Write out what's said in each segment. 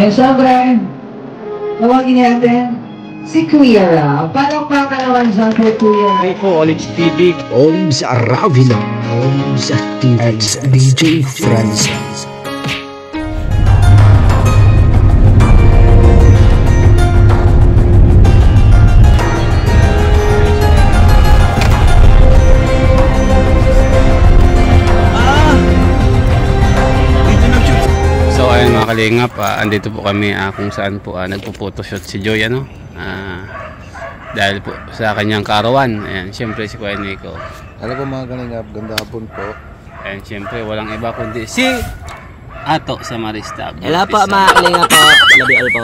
Eh, syempre, tawagin natin si Kuya Ra. Palakpakan naman sa kay Kuya Ra. Hi po, Olives TV. Olives Aravila. Olives TV. Ex-DJ Francis. Mga kalingap, andito po kami kung saan po nagpo-photoshoot si Joy dahil po sa kanyang karawan. Ayan, syempre si Kuya Nico. Hello po mga kalingap, ganda hapon po. Ayan, syempre walang iba kundi si Ato sa Marista. Hello po mga kalingap po, labi all po.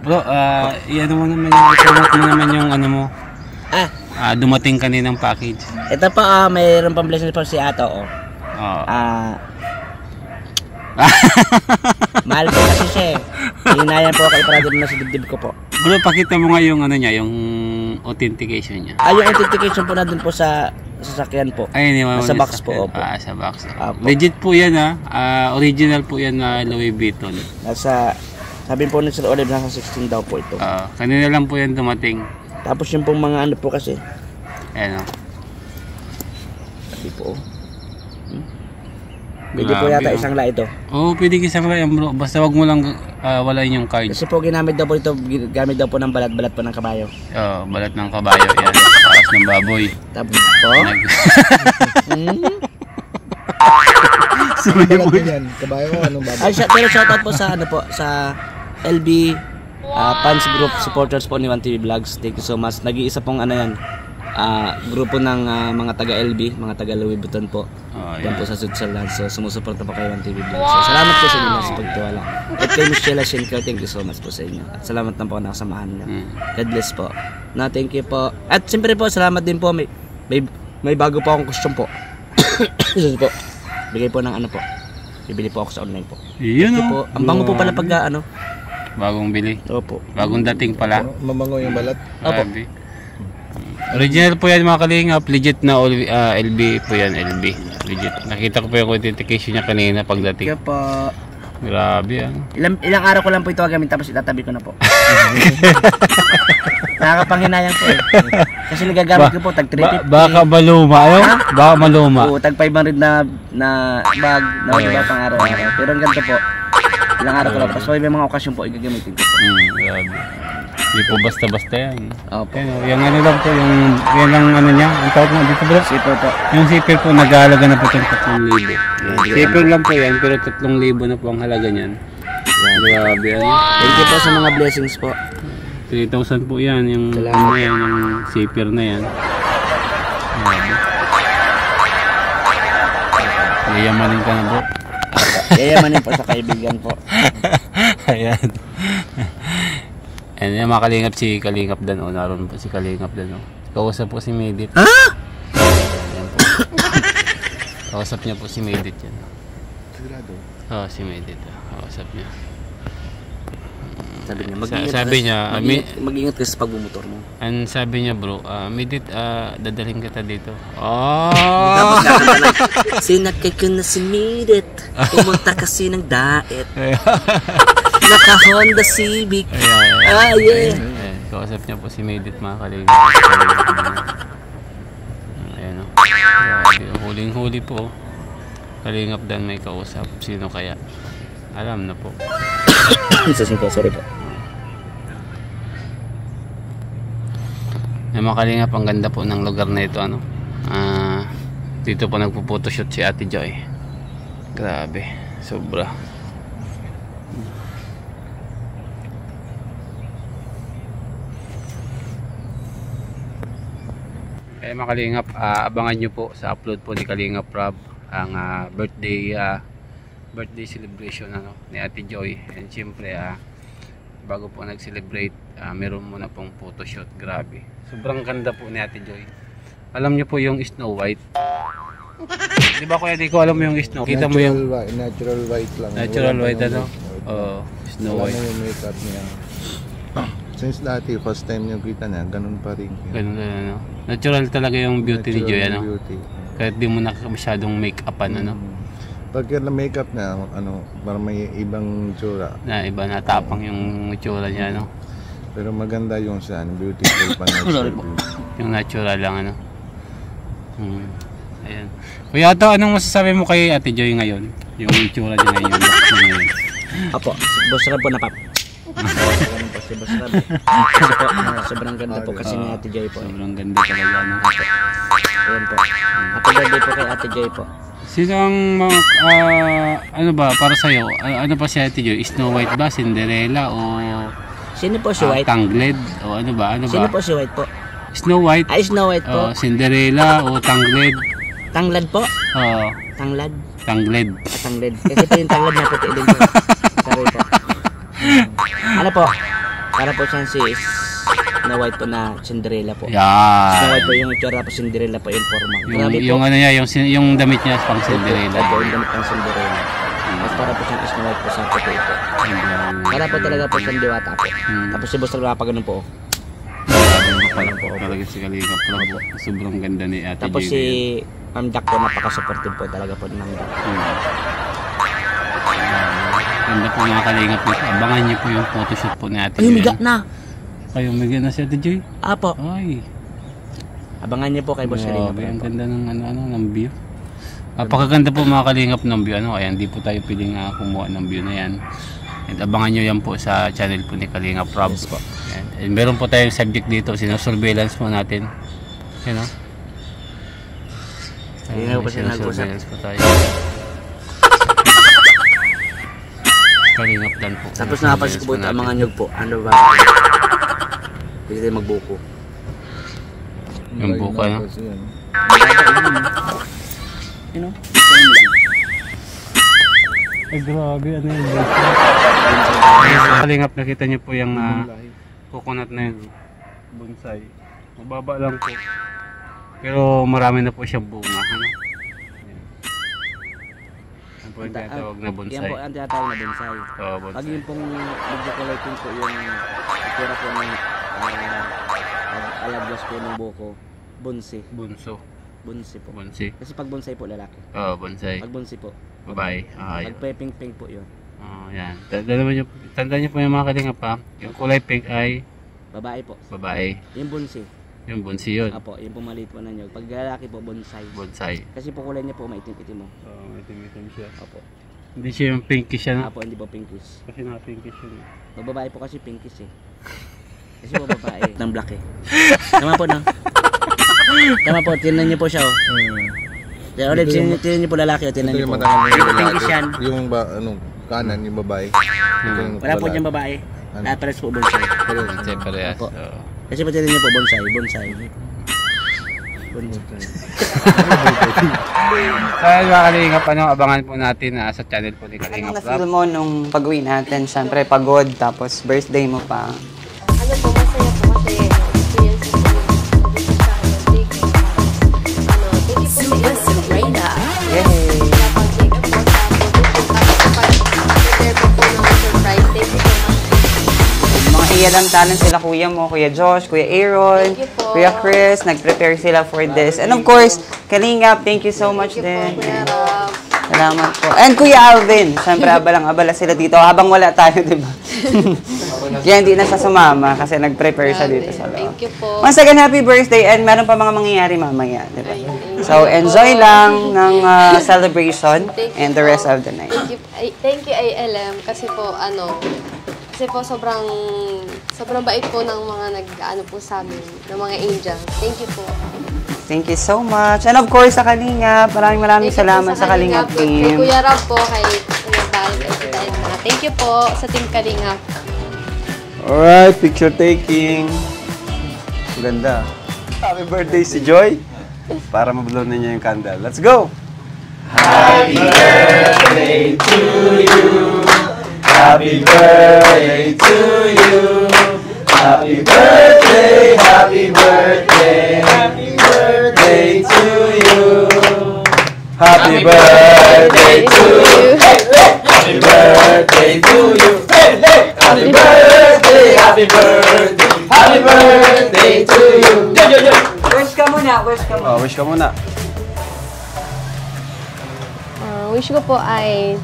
Bro, iyan mo naman yung promote mo naman yung ano mo. Dumating kaninang package. Ito po, mayroon pang blessing po si Ato. Mahal po kasi siya eh. Hinayan po ako iparado na sa dibdib ko po. Bro, pakita mo nga yung ano niya, yung authentication niya. Yung authentication po nandun po sa sasakyan po. Ay, sa box po. Sa box. Legit po yan original po yan na Louis Vuitton. Sabi po ni Sir Olive, nasa 16 daw po ito. Kanina lang po yan dumating. Tapos yung pong mga ano po kasi. Ayan Sabi po pwede po yata isang la ito. Oo, pwede isang la yan bro. Basta wag mo lang walain yung card. Kasi po ginamit daw po ito, gamit daw po ng balat po ng kabayo. Balat ng kabayo yan. Paras ng baboy. Tapos po? Balat yan, kabayo ko, anong baboy? Pero shoutout po sa sa LB fans group supporters po ni 1TV Vlogs. Thank you so much. Nag-iisa pong grupo ng mga taga-LB, mga taga-Louis Vuitton po. Yan po sa Switzerland. So sumusuporta po kayo 1TV Vlogs. So salamat po sa inyo sa pagtiwala. At kay Michelle Shinko, thank you so much po sa inyo. At salamat na po nakasamahan niyo. God bless po. Thank you po. At siyempre po, salamat din po. May bago po akong costume po. po. Bigay po ng ano po. Bibili po ako sa online po. Iyon po. Ang bango po pala pag bagong bili. Opo. Bagong dating pala. Mabango yung balat. Opo. Original po yan mga kalingap. Legit na LB po yan. LB. Legit. Nakita ko po yung authentication niya kanina pagdating. Kaya po. Grabe yan. Ilang araw ko lang po ito gamit tapos itatabi ko na po. Nakakapanghinayang po eh. Kasi nagagamit ko po tag 350. Baka maluma. Baka maluma. Oo, tag 500 na bag na diba pang araw-araw. Pero ang ganito po. Ilang araw ko lang. Tapos may mga okasyon po igagamitin ko po. Grabe. Hindi po basta-basta yan. Opo. Yung ano lang po, yan lang ano niya. Ang tawag mo dito bro? Zipper po. Yung zipper po, nag-aalaga na po itong 3,000. Zipper lang po yan, pero 3,000 na po ang halaga niyan. Grabe yan. Thank you po sa mga blessings po. 3,000 po yan, yung ano yan, yung zipper na yan. Grabe. Yayamanin ka na bro. Yayamanin po sa kaibigan po. Ayan. And yung mga kalingap, si Kalingap Dan naroon po si Kalingap Dan kausap po si Medit. Ayan po. Kausap niya po si Medit yan. Sigurado? Si Medit. Kausap niya. Sabi niya, mag-ingat ka sa pagbumotor mo. And sabi niya bro, Medit, dadalhin kita dito. Tapos sinakay ko na si Medit. Pumunta kasi ng daet. Naka Honda Civic. Yeah. Kausap niya po si Medit mga kalingap. Ayan o. Huling-huli po. Kalingap Dan may kausap. Sino kaya? Alam na po. Sorry po. Mga kalingap, ang ganda po ng lugar na ito. Dito po nagpo-photoshoot si Ate Joy. Grabe. Sobra. Mga kalingap, abangan nyo po sa upload po ni Kalingap Rob ang birthday celebration ni Ate Joy. And siyempre bago po nag-celebrate, meron muna pong photoshoot. Grabe, sobrang ganda po ni Ate Joy. Alam nyo po yung Snow White, di ba kuya? Di ko alam mo yung Snow. Kita mo yung natural white lang. Natural white Snow White. Wala na yung makeup niya. Since dati, first time niyo kita na, ganun pa rin. Ganun na, Natural talaga yung beauty ni Joy, Beauty. Kahit di mo na masyadong make-upan, Pagka na makeup na, ano, parang may ibang tsura. Na iba na tapang yung itsura niya, no? Pero maganda yung sa beautiful pa natural beauty. Yung natural lang, ano? Ayan. Kuya Ato, anong masasabi mo kay Ate Joy ngayon? Yung itsura niya ngayon, yung look niya ngayon. Apo, boss Rab po na pap. Ganun po si boss Rab. Kasi po, sobrang ganda po kasi ni Ate Joy po. Sobrang ganda talaga, no? Ayan po. Happy birthday po kay Ate Joy po. Sino ang mga, ano ba, para sa'yo? Ano pa si Ate Joy? Snow White ba? Cinderella? O Sino po si White? Tangled? O ano ba? Ano Sino ba? po si White po? Snow White? Ay, Snow White po. Cinderella o Tangled? Tanglad po. Oo, Tanglad. Tangled. Tanglad. Kasi po yung tanglad na puti din po. Sorry po. Ano po? Para po siyang si Snow White po na Cinderella po. Yan. Snow White po yung itsura po, Cinderella po yung forma. Grabe po. Yung ano niya, yung damit niya pang Cinderella. Opo, yung damit ng Cinderella. Tapos para po siyang Snow White po sa puti po. Para po talaga po siyang diwata po. Tapos si Boss Rab pa ganun po. Parang po talaga si Kalinga Prab. Sobrang ganda ni Ate Tapos Joy si ngayon. Ma'am Jack po, napaka-supportive po talaga po ng Ma'am Jack. Ganda po mga kalingap nito. Abangan niyo po yung photoshoot po ni Ate Ay, Joy. umiga na! Ay, umiga na si Ate Joy. Apo. Ay, Abangan niyo po kay Boss Rab. grabe. Ang ganda ng ng view. Napakaganda po mga kalingap ng view. Ayan, di po tayo piling kumuha ng view na yan. And abangan nyo yan po sa channel po ni Kalinga Prab. Yes po. Ayan. And meron po tayong subject dito. Sinusurveillance po natin. Yan o. Hindi na po siya nag-usap. Sinusurveillance po tayo. Kalingap dan po. Tapos nakapasok po ang mga nyug po. Ano ba? Pwede tayo magbuko. Yung buka, no? Kasi yan. You know? Ay, grabe. Ano yun? Kalingap, nakita nyo po yung coconut na yun. Bonsai. Mababa lang po. Pero marami na po siyang bunga. Ano? Yan po yung tinatawag na bonsai. Yan po ang tinatawag na bonsai. Oo, Pag bonsai. yung pong nagkakulating po yung itsura po ng alaglas po ng buko, bonsi. Bunso. Bonsi po. Bonsai. Kasi pag bonsai po lalaki. Oo, bonsai. Pag bonsi po. Babae. Ay. Pag pink po yun. Yan. Tandaan nyo po yung mga kalingap pa. Yung kulay pink ay Babae po. babae. Yung bonsi. Yung bunsi yun. Apo, yung po maliit po na nyug. Pag lalaki po, bonsai. Bonsai. Kasi po kulay niya po maitim-itim mo. Oo, itim-itim siya. Apo. Hindi siya yung pinkish siya na. Apo, hindi po pinkish. Kasi naka-pinkish yun. Pag babae po kasi pinkish eh. Kasi po babae. Ng black eh. Tama po, no? Tama po, tinan niyo po siya oh. Kaya ulit, tinan niyo po lalaki o tinan Ito niyo yung po. matanggal na yung Pinkish yan. Yung kanan, yung babae. Ito yung Wala po lalaki. diyang babae. Ano? Lahat pares po bonsai. Bonsai parehas. Apo. Oo. Kasi po tinan niyo po bonsai. Bonsai. Bonsai. Kaya mga kalingap, abangan po natin sa channel po ni Anong Kalingap na-feel Rab. mo nung pag-uwi natin? Siyempre pagod, tapos birthday mo pa. Ano po, masaya po kasi experience ko po yung dito sa take off. Thank you po sa Sabrina. Yay! Nakapag-take off po sa prepare po po ng surprise. Thank you so much. Mga iyalang talent sila kuya mo, Kuya Josh, Kuya Aaron, Thank you po. Kuya Chris, nag-prepare sila for this. And of course, Kalingap, thank you so much Thank you din. po, Kuya Rob. Salamat po. And Kuya Alvin, siyempre abalang-abala sila dito habang wala tayo, di ba? Kaya hindi na siya sumama kasi nag-prepare siya dito sa loob. Thank you po. Once again, happy birthday and meron pa mga mangyayari mamaya, di ba? So, enjoy lang ng celebration and the rest of the night. Thank you ILM kasi po sobrang bait po ng mga nag-ano po sa amin, ng mga angels. Thank you po. Thank you so much. And of course, sa Kalingap, maraming salamat sa Kalingap Kay team. Kuya Rob po, kay Kuya Val, kay Tita Edna. Thank you po sa Team Kalingap. Alright, picture taking. Ganda. Happy birthday si Joy. Para mablow na niya yung candle. Let's go! Happy birthday to you. Happy birthday to you. Happy birthday, happy birthday. Happy birthday to you. Happy birthday to you. Happy birthday to you. Happy birthday, happy birthday. Happy birthday to you. Wish ka muna, wish ka muna. Oh, wish ka muna. Ang wish ko po ay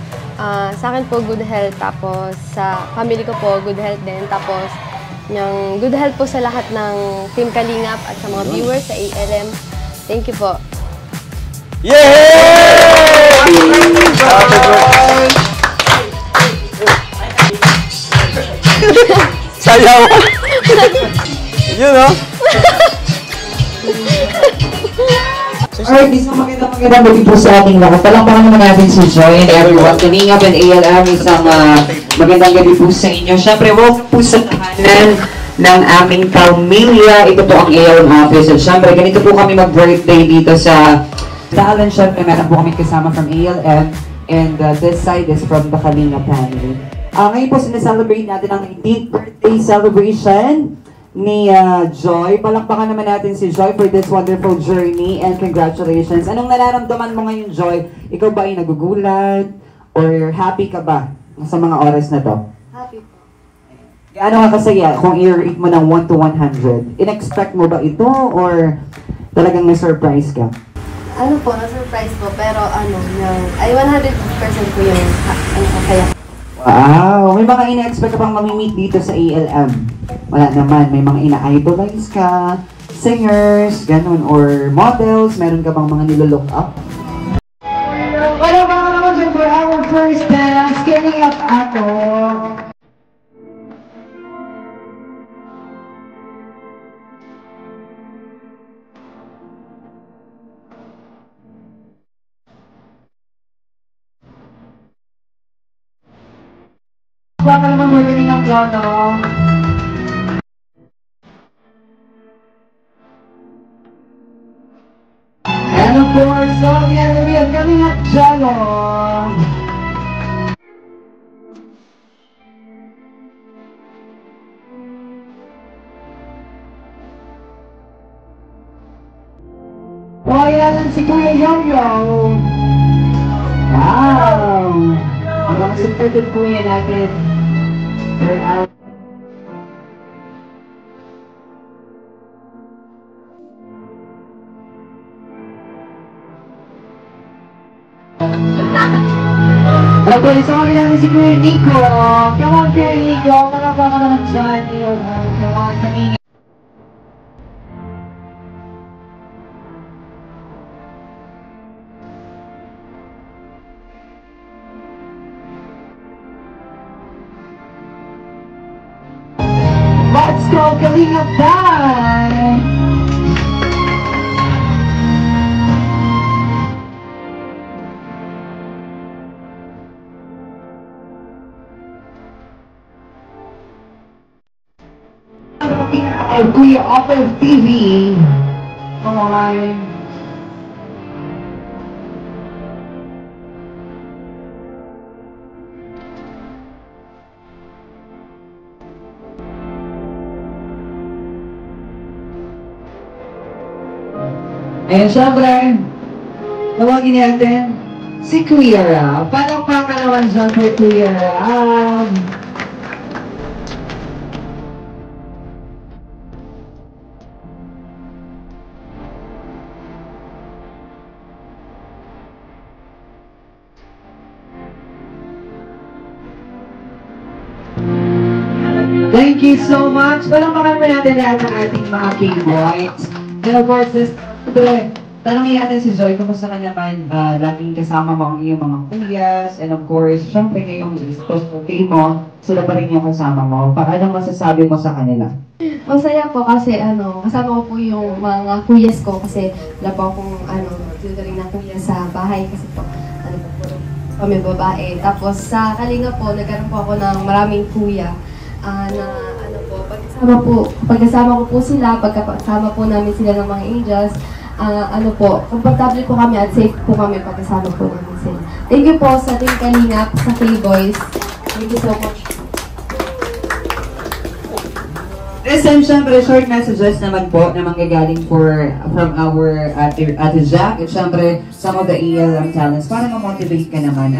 sa akin po good health, tapos sa family ko po good health din, tapos yung good health po sa lahat ng Team Kalingap at sa mga viewers sa ALM. Thank you po. Sayaw! Yun, no? Alright, isang magandang gabi po sa ating lahat. Palakpakan naman natin si Joy and everyone. Kalingap and ALM, isang magandang gabi po sa inyo. Siyempre, welcome po sa tahanan ng aming pamilya. Ito po ang ALM office. At siyempre, ganito po kami mag-birthday dito sa Tahanan. Siyempre, meron po kami kasama from ALM. And this side is from the Kalingap family. Ngayon po, sineselebrate natin ang 18th birthday celebration ni Joy. Palakpakan naman natin si Joy for this wonderful journey and congratulations. Anong nararamdaman mo ngayon, Joy? Ikaw ba ay nagugulat or happy ka ba sa mga oras na to? Happy po. Gaano ka kasaya kung i-rate mo ng 1 to 100? In-expect mo ba ito or talagang na-surprise ka? Ano po, na-surprise po, pero ay 100% po yung kaya. Wow! May mga ina-expect ka pang mamimit dito sa ALM? Wala naman. May mga ina-idolize ka, singers, ganun, or models. Meron ka bang mga nilolook up? Wala ba naman dyan for our first dance? Scaring up ako. Baka naman magaling ang plano. And of course, so we are coming at Jalo. Oh, yan si Kuya Yoyo. Wow! Ang mga supported kuya natin. Turn out. Okay, so kami namin si Kuya Nico. Come on, Kuya Nico. Malaba ka naman dyan. Come on, sabihin. Let's go, Kalingap time! Kuya Opel TV. Come on. Ayan, syempre, tawagin natin si Kuya Rab. Palakpakan naman dyan kay Kuya Rab. Thank you so much. Palakpakan mo natin lahat ng ating mga K-boys. And of course, tanongin natin si Joy, kumusta ka naman laging kasama mo ang iyong mga kuyas, and of course, syempre ngayong birthday mo, sila pa rin yung kasama mo. Paano masasabi mo sa kanila? Masaya po kasi kasama ko po yung mga kuyas ko kasi wala po akong tutoring na kuya sa bahay kasi po po kami babae. Tapos sa Kalinga po, nagkaroon po ako ng maraming kuya pagkasama ko po sila, pagkasama po namin sila ng mga angels, komportable po kami at safe po kami pagkasama po namin sila. Thank you po sa Team Kalingap, sa K-Boys. Thank you so much. And syempre, short messages naman po na manggagaling from our Ate Jack at syempre some of the ALM talents para ma-motivate ka naman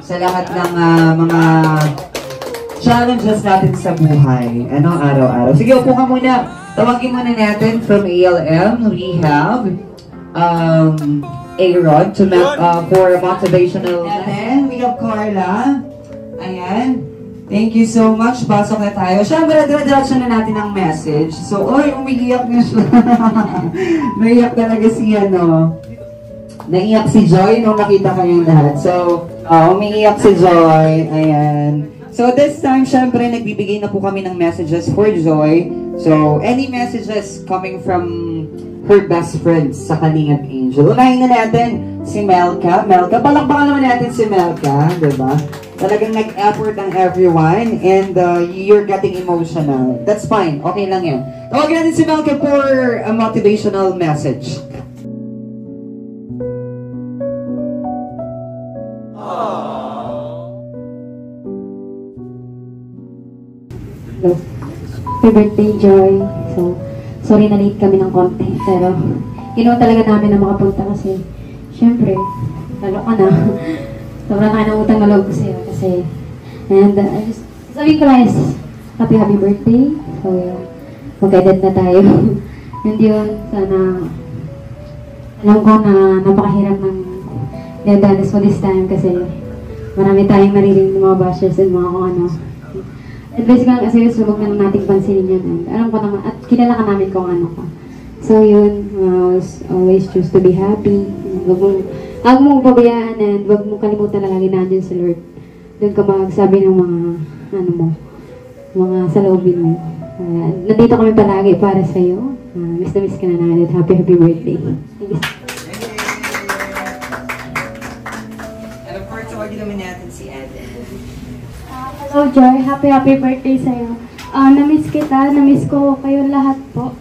sa lahat ng mga challenges natin sa buhay, araw-araw. Sige, upo ka muna. Tawagin muna natin from ALM. We have A-Rod for motivational. And then, we have Carla. Ayan. Thank you so much. Pasok na tayo. Siyempre, dire-diretso na natin ang message. So, oy, umiiyak na siya. Naiyak talaga si naiyak si Joy nung nakita kayong lahat. So, umiiyak si Joy. Ayan. So, this time, syempre, nagbibigay na po kami ng messages for Joy. So, any messages coming from her best friends sa Kalingap Angel. Unahin na natin si Melka. Melka, palakpakan naman natin si Melka, diba? Talagang nag-effort ang everyone and you're getting emotional. That's fine. Okay lang yan. Tawagin natin si Melka for a motivational message. Hello. Happy birthday, Joy. So, sorry na late kami ng konti, pero ginawa talaga namin na makapunta kasi syempre, lalo ka na. Sobrang ka ng utang na loob ko sa'yo kasi and sabihin ko lang is happy birthday. So, mag-edad na tayo. And yun, sana alam ko na napakahirap ng dinadanas mo this time kasi marami tayong naririnig ng mga bashers and mga kung ano. Advice ko lang kasi huwag na nating pansinin yan. And alam ko naman, at kilala ka namin kung ano ka. So yun, always choose to be happy. Huwag mong pabayaan and huwag mong kalimutan na lagi nandiyan sa Lord. Doon ka magsabi ng mga, mga saloobin mo. Nandito kami palagi para sa'yo. Miss na miss ka na namin at happy birthday. Thank you. And of course, tawagin naman natin si Eden. Hello, Joy. Happy birthday sa'yo. Na-miss kita. Na-miss ko kayo lahat po.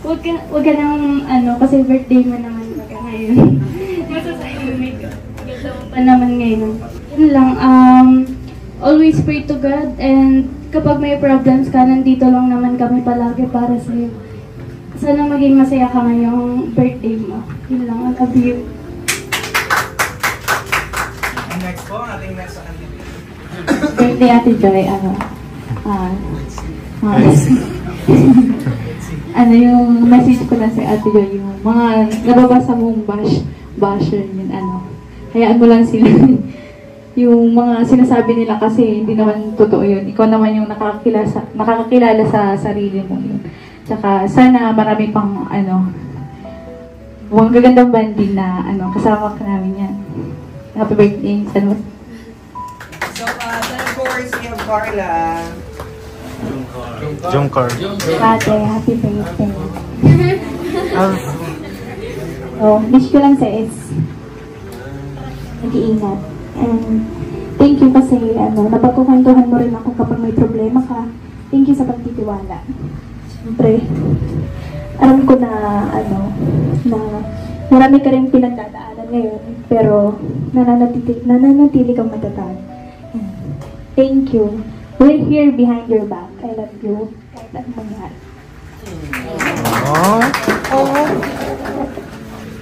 Huwag ka nang, kasi birthday mo naman ka ngayon. Masasayumig ka. Ganda mo pa naman ngayon. Yun lang, always pray to God and kapag may problems ka, nandito lang naman kami palagi para sa'yo. Sana maging masaya ka ngayong birthday mo. Yun lang, I love you. And next po, ating next sa kanila. Birthday Ate Joy, yung message ko na si Ate Joy, yung mga nababasa mong basher yun, hayaan mo lang sila. Yung mga sinasabi nila kasi hindi naman totoo yun. Ikaw naman yung nakakakilala sa sarili mo yun. Tsaka sana marami pang mga gagandang banding na kasama ka namin yan. Happy birthday, Salud. So, then of course, we have Carla. Jungkar. Ate, happy birthday. Wish ko lang sa nag-iingat. And thank you kasi napagkukwentuhan mo rin ako kapag may problema ka. Thank you sa pagtitiwala. Siyempre, alam ko na na marami ka rin pinagdadaanan ngayon, pero nananatili kang matatag. Thank you. We're here behind your back. I love you. Kahit anong mangyari.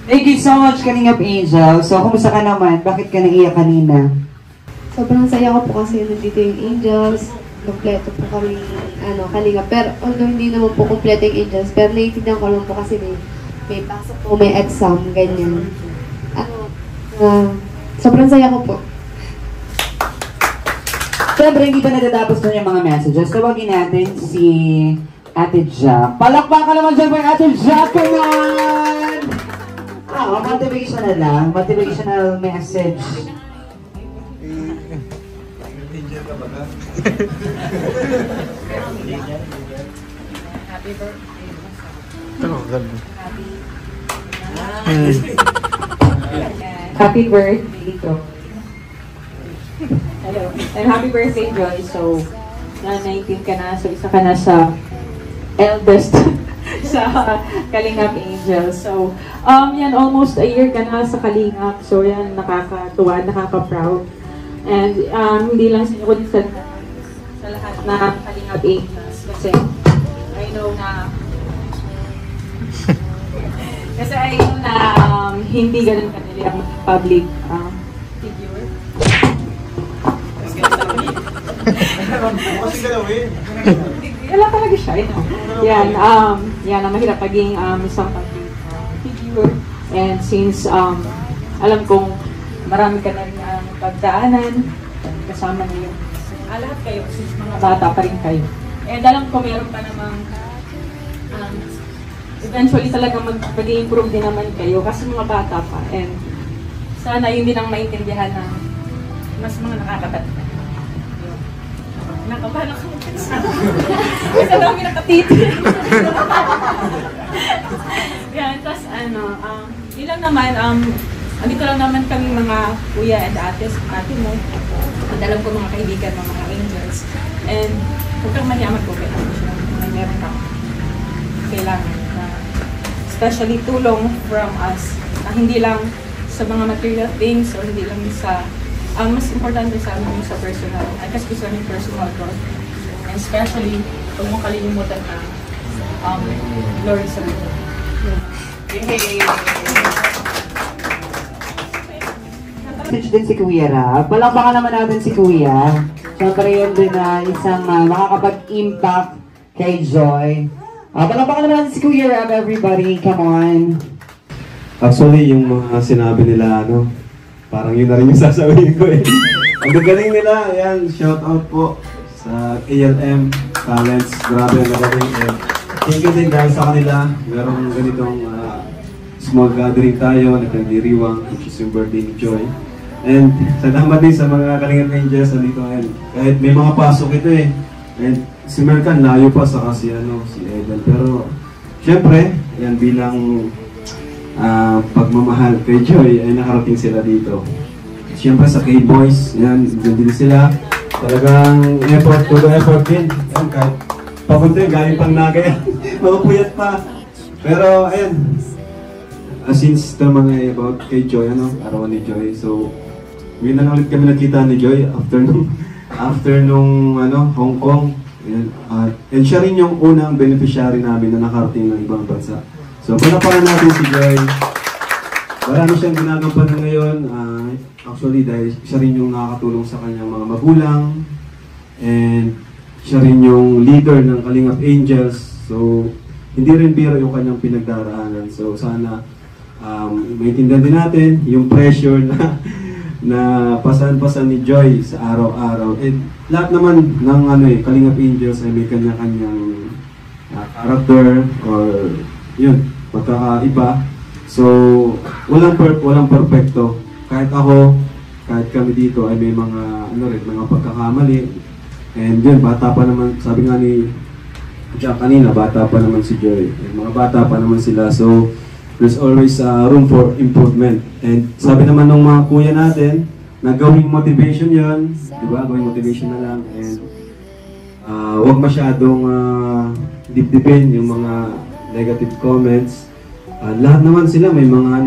Thank you so much, Kalingap Angel. So, kumusta ka naman? Bakit ka naiyak kanina? Sobrang saya ko po kasi nandito yung Angels. Kompleto po kami, Kalingap. Pero, although hindi naman po kompleto yung Angels, pero naiintindihan ko lang po kasi may pasok po, may exam, ganyan. Sobrang saya ko po. Siyempre, hindi pa natatapos na yung mga messages. Tawagin natin si Ate Jack. Palakpakan naman dyan po yung Ate Jack! Come on! Motivational lang. Motivational message. Happy birthday. Happy birthday. Hello. And happy birthday, Joy. So, 19 ka na. So, isa ka na sa eldest sa Kalingap Angel. So, yan, almost a year ka na sa Kalingap. So, yan, nakakatuwa, nakaka-proud. And, hindi lang sa inyo, kundi sa lahat na Kalingap Angels. Kasi, I know na hindi ganun kanili ang public figure. Wala talaga siya, Yan, mahirap maging isang public figure. And since alam kong marami ka na rin pagdaanan, kasama na yung lahat kayo, since mga bata pa rin kayo. And alam ko meron pa namang eventually talaga mag-improve din naman kayo kasi mga bata pa. And sana yun din ang maintindihan ng mas mga nakakabata. Nakabahan ako kasi dami nakatiti. Yan, tapos yun lang naman, andito lang naman kami mga kuya and ate mo. At alam ko mga kaibigan, mga angels. And huwag kang mahiyaman po kayo. May meron kang kailangan na especially tulong from us. Hindi lang sa mga material things or hindi lang sa ang mas importante sa amin yung sa personal. Ay kasi gusto namin personal growth. And especially, huwag mo kalilimutan na Lord sa mga. Yay! Message din si Kuya Rab. Palakpakan naman natin si Kuya. Siyempre yun din na isang makakapag-impact kay Joy. Palakpakan naman natin si Kuya Rab, everybody. Come on. Actually, yung mga sinabi nila, parang yun na rin yung sasabihin ko eh. Ang gagaling nila, ayan, shout out po sa ALM Talents. Grabe ang gagaling. Thank you din dahil sa kanila. Merong ganitong small gathering tayo, nagkandiriwang, which is yung birthday ni Joy. And salamat din sa mga Kalingat Angels nandito ngayon. Kahit may mga pasok ito eh. And si Merkan, layo pa sa si Edan. Pero, syempre, yan bilang pagmamahal kay Joy ay nakarating sila dito. Siyempre sa K-Boys, yan, din sila. Talagang effort, todo effort din. Yan, kahit papunta yung galing pang Naga yan. Mapupuyat pa. Pero, ayan, since ito mga about kay Joy, araw ni Joy. So, ngayon na ulit kami nakita ni Joy after nung Hong Kong. Ayan, and siya rin yung unang beneficiary namin na nakarating ng ibang bansa. So, panapakan natin si Joy. Marami siyang ginagampanan na ngayon. Actually, dahil siya rin yung nakakatulong sa kanyang mga magulang. And siya rin yung leader ng Kalingap Angels. So, hindi rin biro yung kanyang pinagdaraanan. So, sana maintindihan din natin yung pressure na pasan-pasan ni Joy sa araw-araw. And lahat naman ng Kalingap Angels ay may kanya-kanyang character or yun, magkakaiba. So, walang perfecto. Kahit ako, kahit kami dito ay may mga mga pagkakamali. And yun, bata pa naman, sabi nga ni Jack kanina, bata pa naman si Joy. And mga bata pa naman sila. So, there's always room for improvement. And sabi naman ng mga kuya natin, na gawing motivation yun. Diba? Gawing motivation na lang. And huwag masyadong dip-dipin yung mga negative comments. Lahat naman sila may mga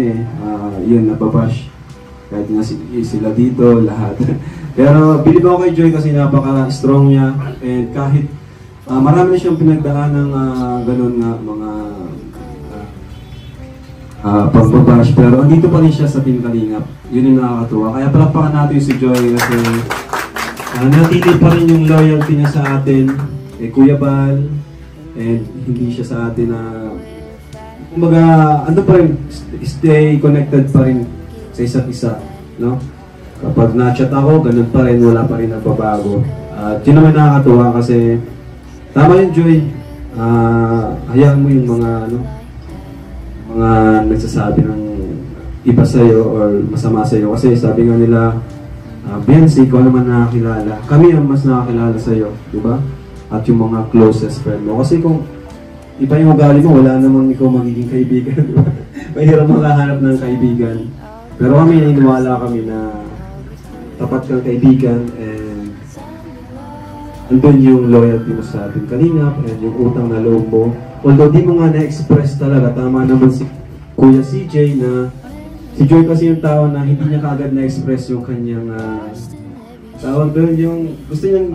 yun, nababash. Kahit nga sila dito, lahat. Pero believe ako kay Joy kasi napaka-strong niya. And kahit marami na siyang pinagdaan ng ganun nga mga pagbabash. Pero andito pa rin siya sa Team Kalingap. Yun yung nakakatuwa. Kaya palakpakan natin si Joy kasi natili pa rin yung loyalty niya sa atin. Kuya Bal. And hindi siya sa atin na kumbaga, pa rin, stay connected pa rin sa isa't isa, no? Kapag na-chat ako, ganun pa rin, wala pa rin nagbabago. At yun naman nakakatuwa kasi tama yun, Joy. Hayaan mo yung mga mga nagsasabi ng iba sa'yo or masama sa'yo. Kasi sabi nga nila, Biancy, ikaw naman nakakilala. Kami ang mas nakakilala sa'yo, di ba? At yung mga closest friend mo. Kasi kung iba yung ugali mo, wala namang ikaw magiging kaibigan, di ba? Mahirap makahanap ng kaibigan. Pero kami, naniniwala kami na tapat kang kaibigan and andun yung loyalty mo sa ating Kalingap and yung utang na loob mo. Although di mo nga na-express talaga, tama naman si Kuya CJ na si Joy kasi yung tao na hindi niya kaagad na-express yung kanyang tawag doon, yung gusto niyang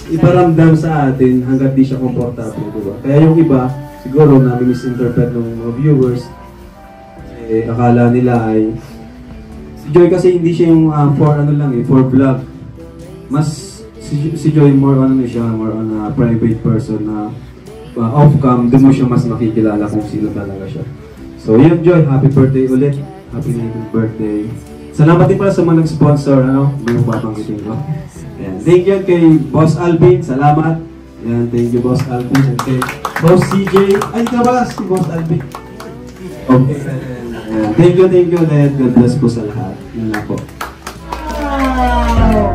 iparamdam sa atin hanggat di siya komportable, diba? Kaya yung iba, siguro na misinterpret ng mga viewers, akala nila ay si Joy kasi hindi siya yung for vlog. Mas si Joy more on more on a private person na off-cam, doon mo siya mas makikilala kung sino talaga siya. So yun, Joy, happy birthday ulit. Happy birthday. Salamat din pala sa mga nag-sponsor, ano? May babanggitin ko. Ayan. Thank you kay Boss Alvin, salamat. Ayan, thank you Boss Alvin. And kay Boss CJ. Ay, ka ba si Boss Alvin? Okay. Ayan. Thank you ulit. God bless po sa lahat. Yun lang po. Wow!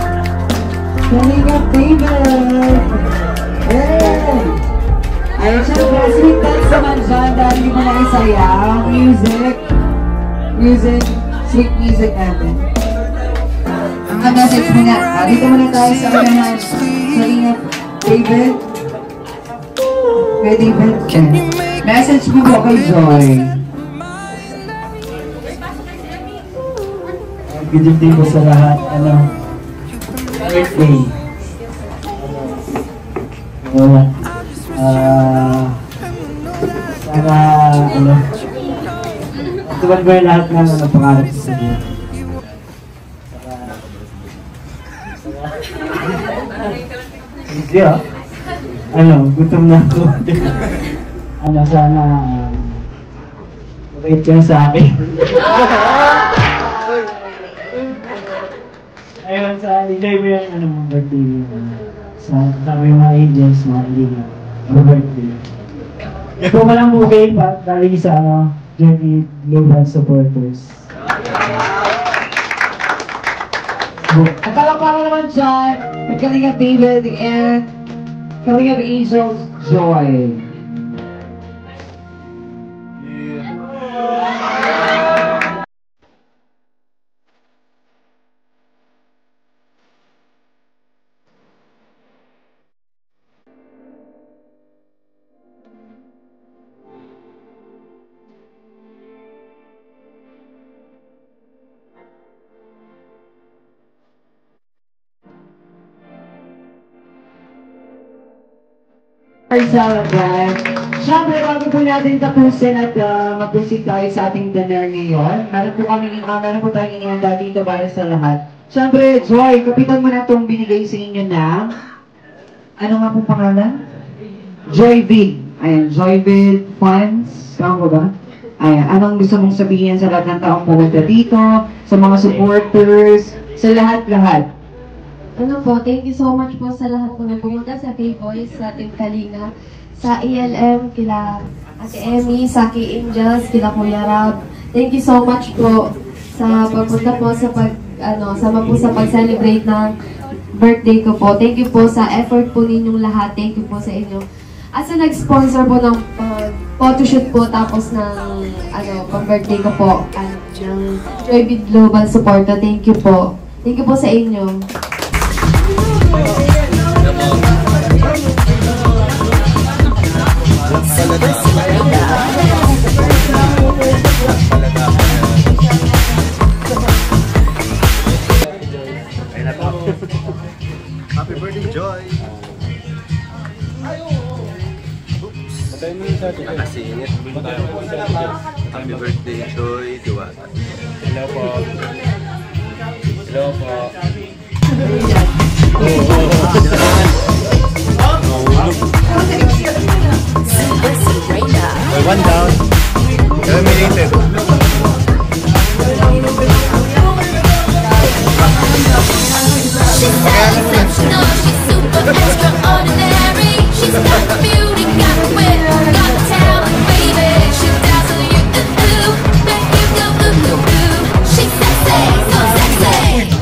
Kalinga David! Hey! Ay, syempre, sweet dance naman dyan dahil hindi mo na isaya. Music, sweet music natin. Ang message mo na, dito muna tayo sa unahan. Kalinga David. Kay David. Message mo po kay Joy. Good evening po sa lahat. Birthday. Sana, tuwan ko yung lahat ng pangarap sa buhay. Hindi gutom na ako. Sana, mabait ka sa akin. Ayun, enjoy mo yung birthday mo. Sa yung mga angels, mga angels. Birthday. Ito ka lang okay pa, dahil sa Journey Global Supporters. At palakpakan naman dyan, may Kalinga David and Kalinga Angels Joy. Siyempre, bago po natin tapusin at mag-proceed tayo sa ating dinner ngayon, meron po tayong inihanda dito para sa lahat. Siyempre, Joy, kapitan mo na itong binigay sa inyo na, ano nga pong pangalan? Joyvid. Ayan, Joyvid Funds. Tama ba? Ayan, anong gusto mong sabihin sa lahat ng taong pumunta dito, sa mga supporters, sa lahat-lahat? Thank you so much po sa lahat po na pumunta sa K-Boys, sa Team Kalinga, sa ELM, kila Ate Emmy, sa K-Angels, kila Kuya Rab. Thank you so much po sa pagpunta po sa sama po sa pag-celebrate ng birthday ko po. Thank you po sa effort po ninyong lahat. Thank you po sa inyo. At sa nag-sponsor po ng photoshoot po tapos ng pang-birthday ko po ng Joyvid Global Supporter. Thank you po. Thank you po sa inyo. Happy birthday, Joy! Nakasingit. Happy birthday, Joy! Diwata. Hello po. Hello po. One down. Eliminated. She's exceptional, she's super extraordinary. She's got the beauty, got the wit, got the talent, baby. She'll dazzle you, make you go She's sexy, so sexy.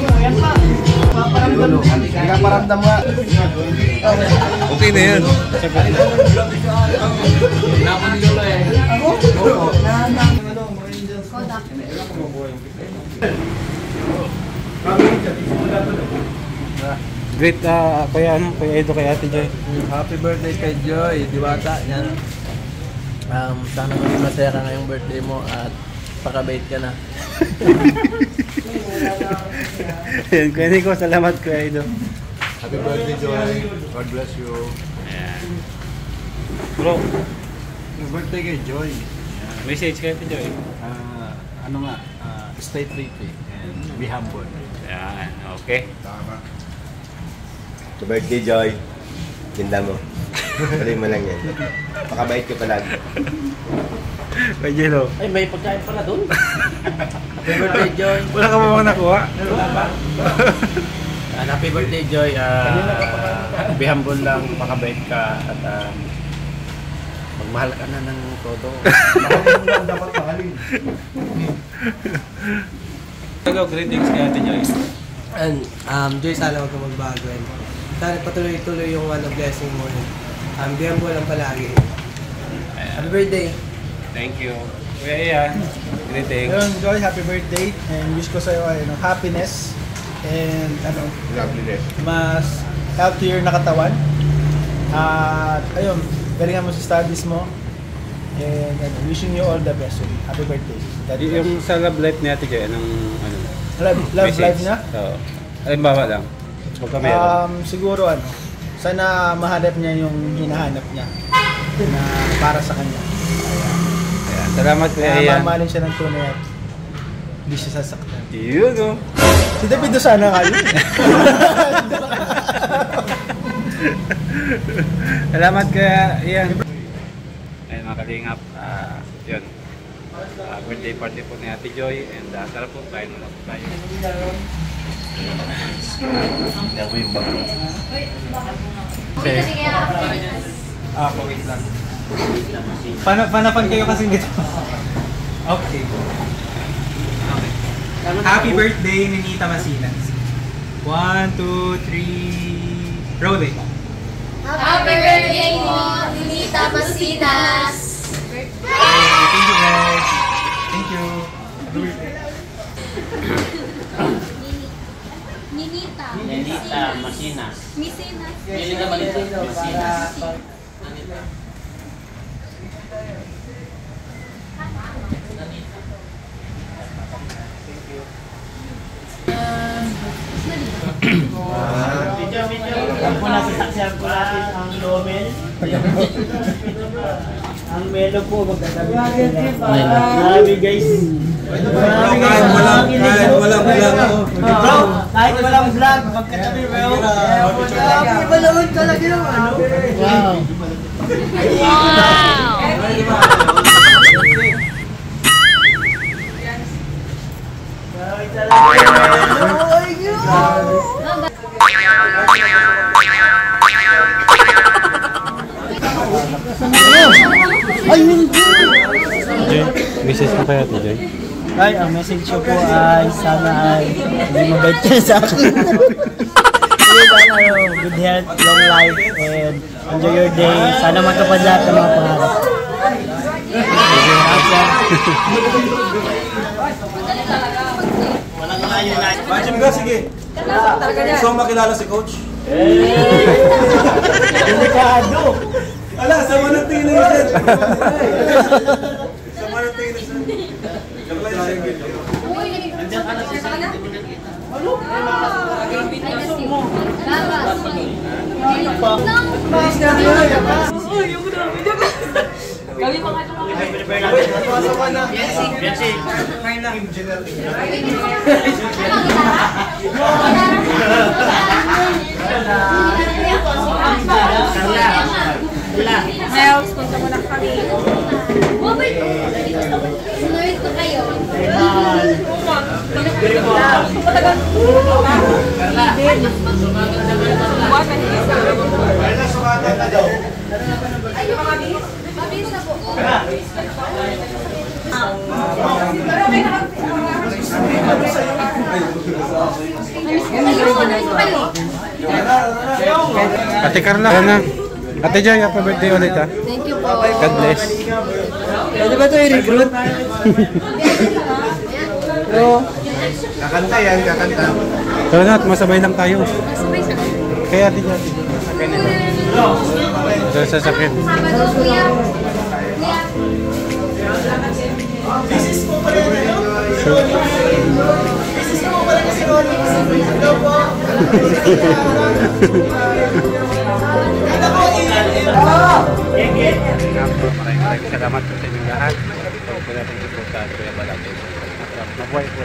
Nagpaparamdam nga. Okay na yun. Great, Kuya Edo, kay Ate Joy. Happy birthday kay Joy, Diwata. Yan. Sana maging masaya ka ngayong birthday mo at pakabait ka na. Ayan, Kuya Nico, salamat Kuya Edo. Happy birthday, Joy. God bless you. Ayan. Bro, Happy birthday kay Joy. Message kay Ate Joy. Stay pretty and be humble. Ayan, okay. Happy birthday, Joy. Ganda mo. Tuloy mo lang yan. Pakabait ka palagi. Medyo no. Ay, may pagkain pala doon. Happy birthday, Joy. Wala ka ba bang nakuha? Wala ba? Happy birthday, Joy. Be humble lang, makabait ka, at magmahal ka na ng todo. Dapat mahalin. Hello, greetings kay Ate Joy. And Joy, sana huwag ka magbago. Sana patuloy-tuloy yung blessing mo. Be humble lang palagi. Happy birthday. Thank you. Kuya Ian, greetings. Ayun, Joy, happy birthday. And wish ko sa'yo ay happiness. And Loveliness. mas healthier na katawan. At ayun, galingan mo sa studies mo. And wishing you all the best. Happy birthday. Yung sa love life ni Ate Joy, anong Love life niya? Oo. Halimbawa lang. Huwag ka meron. Siguro sana mahanap niya yung hinahanap niya na para sa kanya. Ayan. Salamat Kuya Ian. Mamahalin siya ng tunay at hindi siya sasaktan. Yun o. Si David sana nga yun. Salamat Kuya Ian. Ayun mga kalingap. Yun. Birthday party po ni Ate Joy. And tara po, kain muna po tayo. Hindi ako yung bago. Wait lang. Panapan kayo kasi dito. Okay. Happy birthday, Ninita Masinas. 1, 2, 3, rolling. Happy birthday mo, Ninita Masinas! Thank you guys. Thank you. Happy birthday. Ninita Masinas. Masinas. Ninita Masinas. Ang po nasasaksihan po natin ang Lomel. Ang Melo po, magkatabi sila. Marami guys. Kahit walang vlog. Kahit walang vlog, magkatabi mo. Ibalawin talaga yung ano. Wow. Message mo kaya Ate Joy? Ay, ang message ko po ay sana ay hindi mabait kayo sa akin. Good health, long life, and enjoy your day. Sana magkapad lahat ng mga pangarap. Bajim ka, sige. Gusto mo makilala si Coach? Delikado! Ala, sama ng tingin na yun. Sama ng tingin na yun. Andiyan ka na sa sarili mo nakita. Kami mga Miles, punta mo na kami. Sunod ko kayo. Mabilis na po. Ate Carla, na. Ate Joy, happy birthday ulit ha. Thank you po. God bless. Pwede ba ito i-recruit? Kakanta yan, kakanta. So not, masabay lang tayo. Kaya Ate Joy. Sa sasakyan. This is po pala yun. This is po pala kasi Ronnie. Hello po. Maraming salamat po sa inyong lahat. Huwag po natin iputan. Kuya Balagay. Mabuhay po.